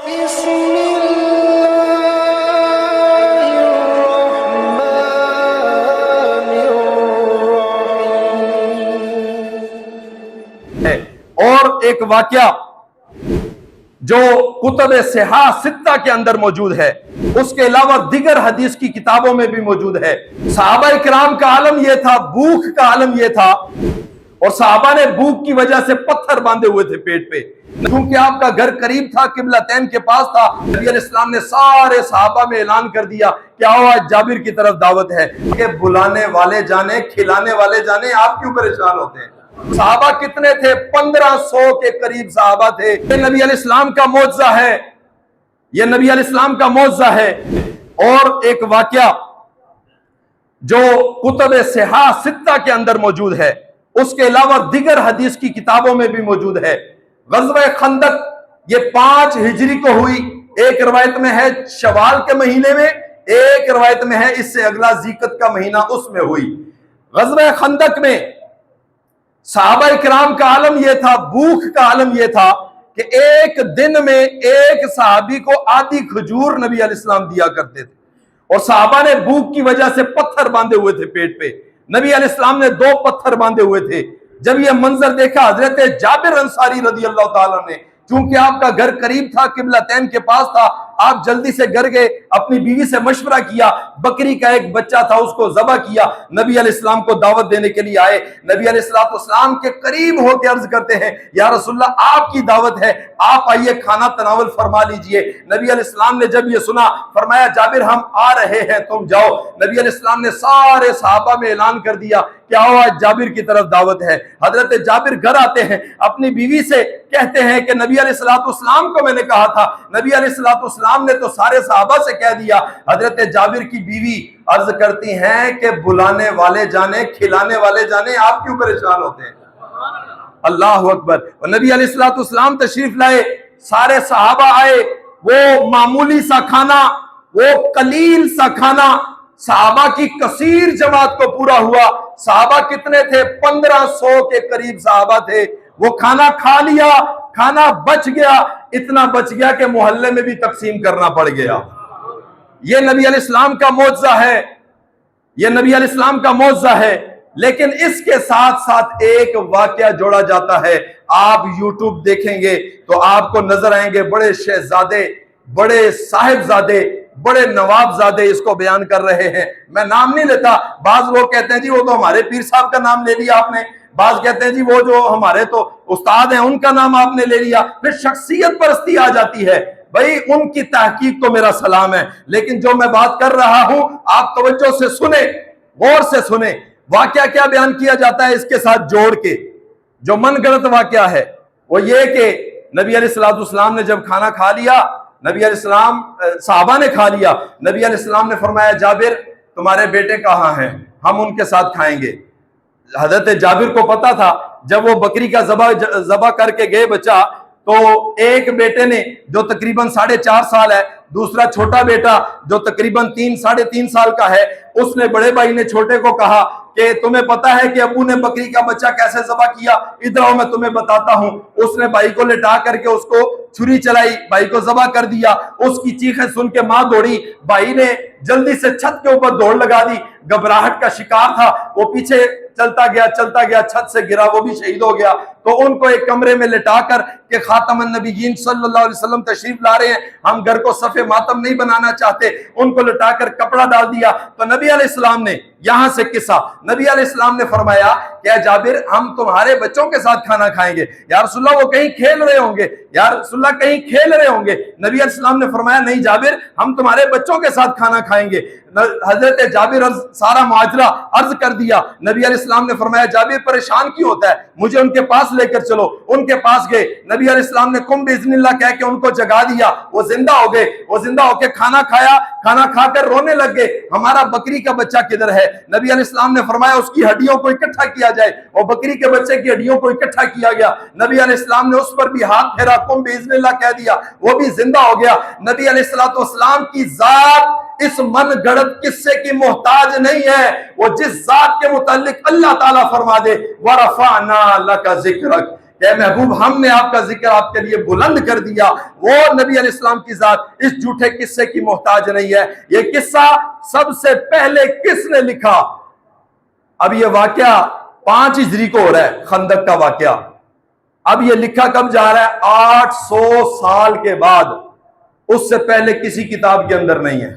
اور ایک واقعہ جو کتب صحاح ستہ کے اندر موجود ہے، اس کے علاوہ دیگر حدیث کی کتابوں میں بھی موجود ہے۔ صحابہ کرام کا عالم یہ تھا، بھوک کا عالم یہ تھا، اور صحابہ نے بھوک کی وجہ سے پتھر باندھے ہوئے تھے پیٹ پہ، کیونکہ آپ کا گھر قریب تھا، قبلتین کے پاس تھا۔ نبی علیہ السلام نے سارے صحابہ میں اعلان کر دیا کہ آؤ آج جابر کی طرف دعوت ہے، کہ بلانے والے جانے، کھلانے والے جانے، آپ کیوں پریشان ہوتے ہیں؟ صحابہ کتنے تھے؟ 1500 کے قریب صحابہ تھے۔ یہ نبی علیہ السلام کا معجزہ ہے، یہ نبی علیہ السلام کا معجزہ ہے۔ اور ایک واقعہ جو کتب صحاح ستہ کے اندر موجود ہے، اس کے علاوہ دیگر حدیث کی کتابوں میں بھی موجود ہے۔ غزوہ خندق یہ 5 ہجری کو ہوئی، ایک روایت میں ہے شوال کے مہینے میں، ایک روایت میں ہے اس سے اگلا ذیقعدہ کا مہینہ، اس میں ہوئی۔ غزوہ خندق میں صحابہ کرام کا عالم یہ تھا، بھوک کا عالم یہ تھا کہ ایک دن میں ایک صحابی کو آدھی کھجور نبی علیہ السلام دیا کرتے تھے، اور صحابہ نے بھوک کی وجہ سے پتھر باندھے ہوئے تھے پیٹ پہ۔ نبی علیہ السلام نے 2 پتھر باندھے ہوئے تھے۔ جب یہ منظر دیکھا حضرت جابر انصاری رضی اللہ تعالیٰ نے، چونکہ آپ کا گھر قریب تھا، قبلتین کے پاس تھا، آپ جلدی سے گھر گئے، اپنی بیوی سے مشورہ کیا، بکری کا ایک بچہ تھا اس کو ذبح کیا، نبی علیہ السلام کو دعوت دینے کے لیے آئے۔ نبی علیہ السلام کے قریب ہو کے عرض کرتے ہیں، یا رسول اللہ آپ کی دعوت ہے، آپ آئیے کھانا تناول فرما لیجئے۔ نبی علیہ السلام نے جب یہ سنا، فرمایا جابر ہم آ رہے ہیں، تم جاؤ۔ نبی علیہ السلام نے سارے صحابہ میں اعلان کر دیا کہ آؤ آج جابر کی طرف دعوت ہے۔ حضرت جابر گھر آتے ہیں، اپنی بیوی سے کہتے ہیں کہ نبی علیہ السلام کو میں نے کہا تھا، نبی علیہ السلام نے تو سارے صحابہ سے کہہ دیا۔ حضرت جابر کی بیوی عرض کرتی ہیں کہ بلانے والے جانے، کھلانے والے جانے، آپ کیوں پریشان ہوتے ہیں؟ اللہ اکبر۔ اور نبی علیہ السلام تشریف لائے، سارے صحابہ آئے، وہ معمولی سا کھانا، وہ قلیل سا کھانا صحابہ کی کثیر جماعت کو پورا ہوا۔ صحابہ کتنے تھے؟ 1500 کے قریب صحابہ تھے۔ وہ کھانا کھا لیا، کھانا بچ گیا، اتنا بچ گیا کہ محلے میں بھی تقسیم کرنا پڑ گیا۔ یہ نبی علیہ السلام کا معجزہ ہے، یہ نبی علیہ السلام کا معجزہ ہے۔ لیکن اس کے ساتھ ساتھ ایک واقعہ جوڑا جاتا ہے۔ آپ یوٹیوب دیکھیں گے تو آپ کو نظر آئیں گے بڑے شہزادے، بڑے صاحبزادے، بڑے نوابزادے اس کو بیان کر رہے ہیں۔ میں نام نہیں لیتا، بعض لوگ کہتے ہیں جی وہ تو ہمارے پیر صاحب کا نام لے لیا آپ نے، بعض کہتے ہیں جی وہ جو ہمارے تو استاد ہیں ان کا نام آپ نے لے لیا، پھر شخصیت پرستی آ جاتی ہے۔ بھائی ان کی تحقیق کو میرا سلام ہے، لیکن جو میں بات کر رہا ہوں آپ توجہ سے سنیں، غور سے سنیں۔ واقعہ کیا بیان کیا جاتا ہے اس کے ساتھ جوڑ کے؟ جو من گڑت واقعہ ہے وہ یہ کہ نبی علیہ السلام نے جب کھانا کھا لیا، نبی علیہ السلام، صحابہ نے کھا لیا، نبی علیہ السلام نے فرمایا جابر تمہارے بیٹے کہاں ہیں، ہم ان کے ساتھ کھائیں گے۔ حضرت جابر کو پتا تھا جب وہ بکری کا ذبح کر کے گئے بچہ، تو ایک بیٹے نے جو تقریباً 4.5 سال ہے، دوسرا چھوٹا بیٹا جو تقریباً 3.5 سال کا ہے، اس نے بڑے بھائی نے چھوٹے کو کہا کہ تمہیں پتا ہے کہ ابو نے بکری کا بچہ کیسے ذبح کیا؟ ادھر آؤ میں تمہیں بتاتا ہوں۔ اس نے بھائی کو لٹا کر کے اس کو چھری چلائی، بھائی کو ذبح کر دیا۔ اس کی چیخیں سن کے ماں دوڑی، بھائی نے جلدی سے چھت کے اوپر دوڑ لگا دی، گھبراہٹ کا شکار تھا، وہ پیچھے چلتا گیا، چھت سے گرا، وہ بھی شہید ہو گیا۔ تو ان کو ایک کمرے میں لٹا کر کہ خاتم النبیین صلی اللہ علیہ وسلم تشریف لا رہے ہیں، ہم گھر کو صف ماتم نہیں بنانا چاہتے، ان کو لٹا کر کپڑا ڈال دیا۔ تو نبی علیہ السلام نے، یہاں سے قصہ، نبی علیہ السلام نے فرمایا کہ اے جابر ہم تمہارے بچوں کے ساتھ کھانا کھائیں گے۔ یا رسول اللہ وہ کہیں کھیل رہے ہوں گے، یا رسول اللہ کہیں کھیل رہے ہوں گے۔ نبی علیہ السلام نے فرمایا نہیں جابر ہم تمہارے بچوں کے ساتھ کھانا کھائیں گے۔ حضرت جابر سارا معاجرہ عرض کر دیا۔ نبی علیہ السلام نے فرمایا جابر پریشان کیوں ہوتا ہے، مجھے ان کے پاس لے کر چلو۔ ان کے پاس گئے، نبی علیہ السلام نے قم باذن اللہ کہہ کے ان کو جگا دیا، وہ زندہ ہو گئے۔ وہ زندہ ہو کے کھانا کھایا، کھانا کھا کر رونے لگ گئے، ہمارا بکری کا بچہ کدھر ہے؟ نبی علیہ السلام نے فرمایا اس کی ہڈیوں کو اکٹھا کیا جائے، اور بکری کے بچے کی ہڈیوں کو اکٹھا کیا گیا۔ نبی علیہ السلام نے اس پر بھی ہاتھ پھیرا، قم باذن اللہ کہہ دیا، وہ بھی زندہ ہو گیا۔ نبی علیہ السلام کی ذات اس من گڑت قصے کی محتاج نہیں ہے، وہ جس ذات کے متعلق اللہ تعالیٰ فرما دے وَرَفَعْنَا لَكَ ذِكْرَكَ، کہ محبوب ہم نے آپ کا ذکر آپ کے لیے بلند کر دیا، وہ نبی علیہ السلام کی ذات اس جھوٹے قصے کی محتاج نہیں ہے۔ یہ قصہ سب سے پہلے کس نے لکھا؟ اب یہ واقعہ 5 ہجری کو ہو رہا ہے، خندق کا واقعہ۔ اب یہ لکھا کب جا رہا ہے؟ 800 سال کے بعد۔ اس سے پہلے کسی کتاب کے اندر نہیں ہے،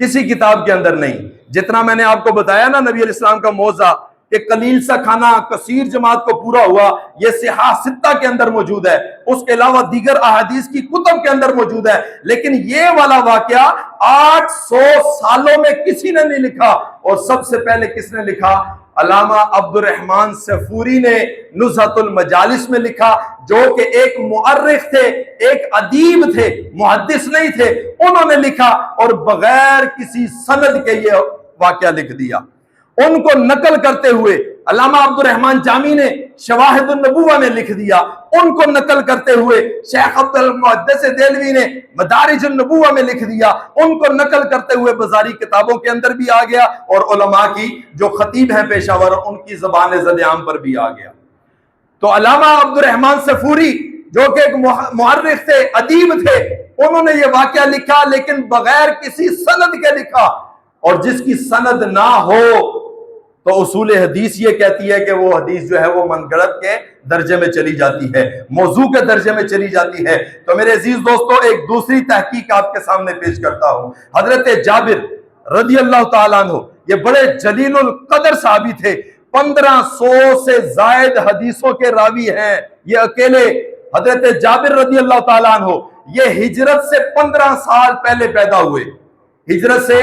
کسی کتاب کے اندر نہیں۔ جتنا میں نے آپ کو بتایا نا نبی علیہ السلام کا موعظہ کہ قلیل سا کھانا کثیر جماعت کو پورا ہوا، یہ صحاح ستہ کے اندر موجود ہے، اس کے علاوہ دیگر احادیث کی کتب کے اندر موجود ہے، لیکن یہ والا واقعہ 800 سالوں میں کسی نے نہیں لکھا۔ اور سب سے پہلے کس نے لکھا؟ علامہ عبد الرحمن سفوری نے نزہۃ المجالس میں لکھا، جو کہ ایک مؤرخ تھے، ایک ادیب تھے، محدث نہیں تھے۔ انہوں نے لکھا اور بغیر کسی سند کے یہ واقعہ لکھ دیا۔ ان کو نقل کرتے ہوئے علامہ عبد الرحمن جامی نے شواہد النبوہ میں لکھ دیا، ان کو نقل کرتے ہوئے شیخ عبد المحدث دہلوی نے مدارج النبوہ میں لکھ دیا، ان کو نقل کرتے ہوئے بازاری کتابوں کے اندر بھی آ گیا، اور علماء کی جو خطیب ہیں پیشہ ور ان کی زبان زد عام پر بھی آ گیا۔ تو علامہ عبد الرحمن سفوری جو کہ ایک مؤرخ تھے، ادیب تھے، انہوں نے یہ واقعہ لکھا لیکن بغیر کسی سند کے لکھا، اور جس کی سند نہ ہو تو اصول حدیث یہ کہتی ہے کہ وہ حدیث جو ہے وہ منگڑت کے درجے میں چلی جاتی ہے، موضوع کے درجے میں چلی جاتی ہے۔ تو میرے عزیز دوستو، ایک دوسری تحقیق آپ کے سامنے پیش کرتا ہوں۔ حضرت جابر رضی اللہ تعالیٰ عنہ یہ بڑے جلیل القدر صحابی تھے، 1500 سے زائد حدیثوں کے راوی ہیں یہ اکیلے۔ حضرت جابر رضی اللہ تعالیٰ عنہ یہ ہجرت سے 15 سال پہلے پیدا ہوئے، ہجرت سے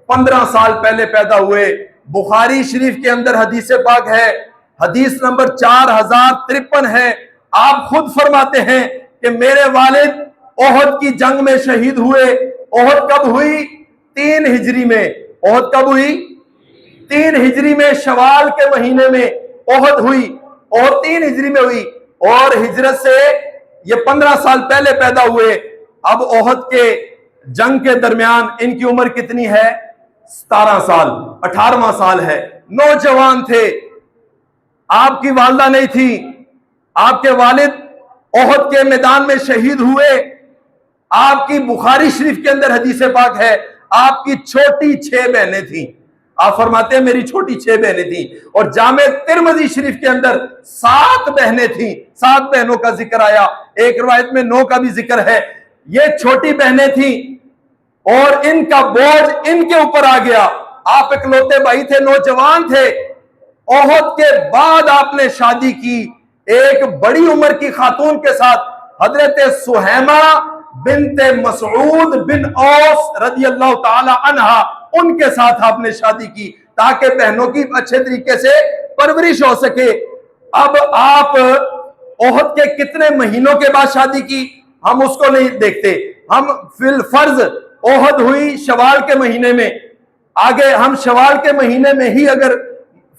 15 سال پہلے پیدا ہوئے۔ بخاری شریف کے اندر حدیث پاک ہے، حدیث نمبر 4053 ہے۔ آپ خود فرماتے ہیں کہ میرے والد احد کی جنگ میں شہید ہوئے۔ احد کب ہوئی؟ 3 ہجری میں۔ احد کب ہوئی؟ 3 ہجری میں، شوال کے مہینے میں احد ہوئی، اور 3 ہجری میں ہوئی، اور ہجرت سے یہ 15 سال پہلے پیدا ہوئے۔ اب احد کے جنگ کے درمیان ان کی عمر کتنی ہے؟ 17 سال، 18واں سال ہے، نوجوان تھے۔ آپ کی والدہ نہیں تھی، آپ کے والد احد کے میدان میں شہید ہوئے۔ آپ کی بخاری شریف کے اندر حدیث پاک ہے، آپ کی چھوٹی 6 بہنیں تھیں۔ آپ فرماتے ہیں میری چھوٹی 6 بہنیں تھیں، اور جامع ترمذی شریف کے اندر 7 بہنیں تھیں، 7 بہنوں کا ذکر آیا، ایک روایت میں 9 کا بھی ذکر ہے۔ یہ چھوٹی بہنیں تھیں اور ان کا بوجھ ان کے اوپر آ گیا۔ آپ اکلوتے بھائی تھے، نوجوان تھے۔ احد کے بعد آپ نے شادی کی ایک بڑی عمر کی خاتون کے ساتھ، حضرت سہیمہ بنت مسعود بن اوس رضی اللہ تعالی عنہ، ان کے ساتھ آپ نے شادی کی تاکہ بہنوں کی اچھے طریقے سے پرورش ہو سکے۔ اب آپ احد کے کتنے مہینوں کے بعد شادی کی ہم اس کو نہیں دیکھتے، ہم فی الفرض احد ہوئی شوال کے مہینے میں، آگے ہم شوال کے مہینے میں ہی اگر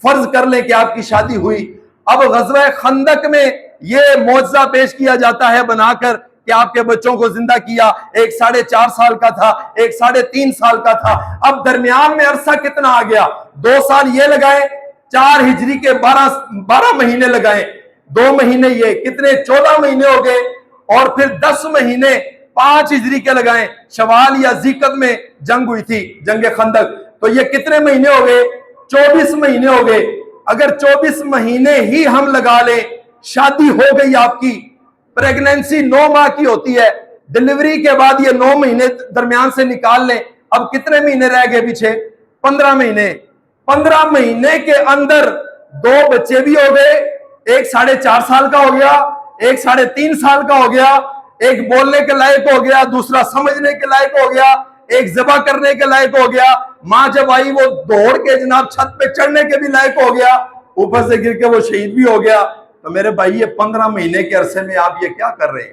فرض کر لیں کہ آپ کی شادی ہوئی۔ اب غزوہ خندق میں یہ معجزہ پیش کیا جاتا ہے بنا کر کہ آپ کے بچوں کو زندہ کیا، ایک 4.5 سال کا تھا، ایک 3.5 سال کا تھا۔ اب درمیان میں عرصہ کتنا آ گیا؟ 2 سال یہ لگائیں، 4 ہجری کے 12 مہینے لگائیں، 2 مہینے یہ، کتنے؟ 14 مہینے ہو گئے، اور پھر 10 مہینے 5 ہجری کے لگائیں، شوال یا ذیقعد میں جنگ ہوئی تھی، جنگ خندق، تو یہ کتنے مہینے ہو گئے؟ 24 مہینے ہو گئے۔ اگر 24 مہینے ہی ہم لگا لیں، شادی ہو گئی آپ کی، پریگننسی 9 ماہ کی ہوتی ہے، ڈیلیوری کے بعد یہ 9 مہینے درمیان سے نکال لیں، اب کتنے مہینے رہ گئے پیچھے؟ 15 مہینے۔ 15 مہینے کے اندر 2 بچے بھی ہو گئے، ایک 4.5 سال کا ہو گیا، ایک 3.5 سال کا ہو گیا، ایک بولنے کے لائق ہو گیا، دوسرا سمجھنے کے لائق ہو گیا، ایک ذبح کرنے کے لائق ہو گیا، ماں جب آئی وہ دوڑ کے جناب چھت پہ چڑھنے کے بھی لائق ہو گیا، اوپر سے گر کے وہ شہید بھی ہو گیا۔ تو میرے بھائی یہ 15 مہینے کے عرصے میں آپ یہ کیا کر رہے ہیں؟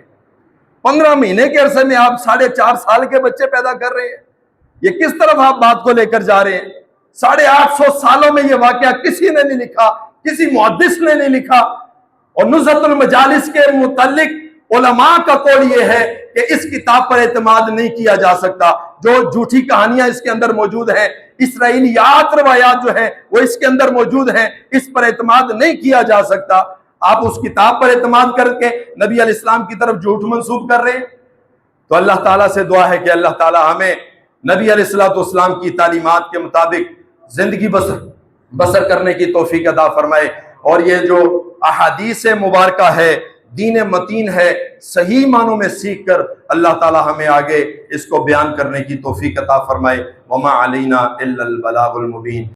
15 مہینے کے عرصے میں آپ 4.5 سال کے بچے پیدا کر رہے ہیں، یہ کس طرف آپ بات کو لے کر جا رہے ہیں؟ 850 سالوں میں یہ واقعہ کسی نے نہیں لکھا، کسی محدث نے نہیں لکھا۔ اور نزہۃ المجالس کے متعلق علماء کا قول یہ ہے کہ اس کتاب پر اعتماد نہیں کیا جا سکتا، جو جھوٹی کہانیاں اس کے اندر موجود ہیں، اسرائیلیات روایات جو ہیں وہ اس کے اندر موجود ہیں، اس پر اعتماد نہیں کیا جا سکتا۔ آپ اس کتاب پر اعتماد کر کے نبی علیہ السلام کی طرف جھوٹ منسوب کر رہے ہیں۔ تو اللہ تعالیٰ سے دعا ہے کہ اللہ تعالیٰ ہمیں نبی علیہ السلام کی تعلیمات کے مطابق زندگی بسر کرنے کی توفیق عطا فرمائے، اور یہ جو احادیث مبارکہ ہے، دین متین ہے، صحیح معنوں میں سیکھ کر اللہ تعالیٰ ہمیں آگے اس کو بیان کرنے کی توفیق عطا فرمائے۔ وما علینا الا البلاغ المبین۔